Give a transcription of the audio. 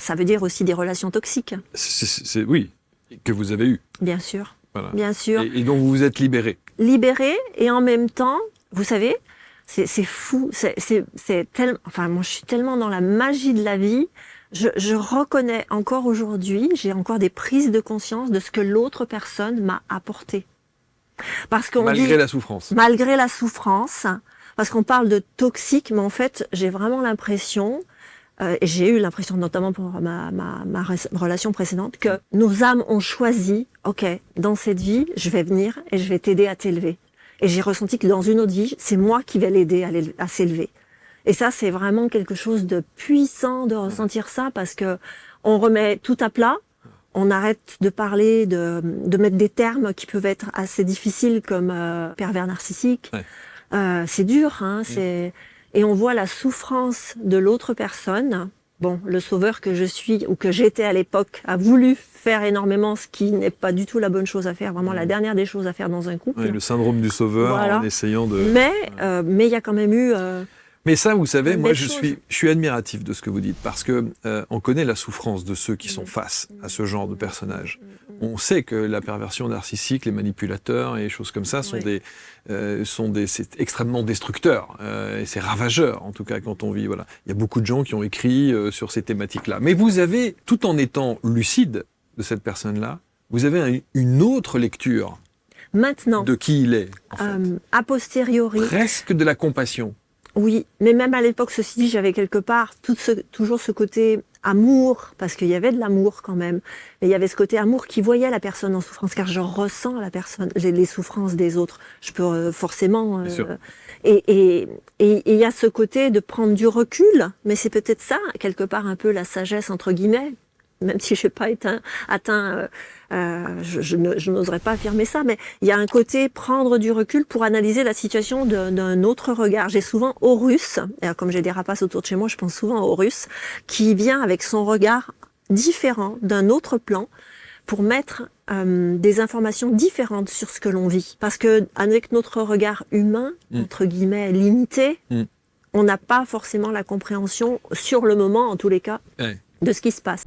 Ça veut dire aussi des relations toxiques. Oui, que vous avez eues. Bien sûr. Voilà. Bien sûr. Et donc vous vous êtes libérée. Libérée, et en même temps, vous savez, c'est fou. Enfin, moi, je suis tellement dans la magie de la vie. Je reconnais encore aujourd'hui, j'ai encore des prises de conscience de ce que l'autre personne m'a apporté. Parce qu'on Malgré la souffrance. Malgré la souffrance. Parce qu'on parle de toxique, mais en fait, j'ai vraiment l'impression, et j'ai eu l'impression notamment pour ma relation précédente, que nos âmes ont choisi, ok, dans cette vie, je vais venir et je vais t'aider à t'élever. Et j'ai ressenti que dans une autre vie, c'est moi qui vais l'aider à s'élever. Et ça, c'est vraiment quelque chose de puissant de ressentir ça, parce que on remet tout à plat, on arrête de parler, de mettre des termes qui peuvent être assez difficiles comme pervers narcissique. Ouais. C'est dur, hein, et on voit la souffrance de l'autre personne. Bon, le sauveur que je suis, ou que j'étais à l'époque, a voulu faire énormément, ce qui n'est pas du tout la bonne chose à faire, vraiment la dernière des choses à faire dans un couple. Oui, le syndrome du sauveur, voilà. En essayant de... Mais il y a quand même eu... Mais ça, vous savez, moi, je suis admiratif de ce que vous dites, parce que on connaît la souffrance de ceux qui sont face à ce genre de personnages. On sait que la perversion narcissique, les manipulateurs et les choses comme ça c'est extrêmement destructeur et c'est ravageur, en tout cas, quand on vit. Voilà, il y a beaucoup de gens qui ont écrit sur ces thématiques-là. Mais vous avez, tout en étant lucide de cette personne-là, vous avez une autre lecture maintenant de qui il est, en fait. A posteriori. Presque de la compassion. Oui, mais même à l'époque, ceci dit, j'avais quelque part toujours ce côté amour, parce qu'il y avait de l'amour quand même. Mais il y avait ce côté amour qui voyait la personne en souffrance, car je ressens la personne, les souffrances des autres. Je peux forcément... Et il y a ce côté de prendre du recul, mais c'est peut-être ça, quelque part, un peu la sagesse, entre guillemets, même si je n'ai pas atteint je n'oserais pas affirmer ça, mais il y a un côté prendre du recul pour analyser la situation d'un autre regard. J'ai souvent Horus, et comme j'ai des rapaces autour de chez moi, je pense souvent à Horus, qui vient avec son regard différent d'un autre plan pour mettre des informations différentes sur ce que l'on vit. Parce que avec notre regard humain, entre guillemets, limité, on n'a pas forcément la compréhension, sur le moment en tous les cas, de ce qui se passe.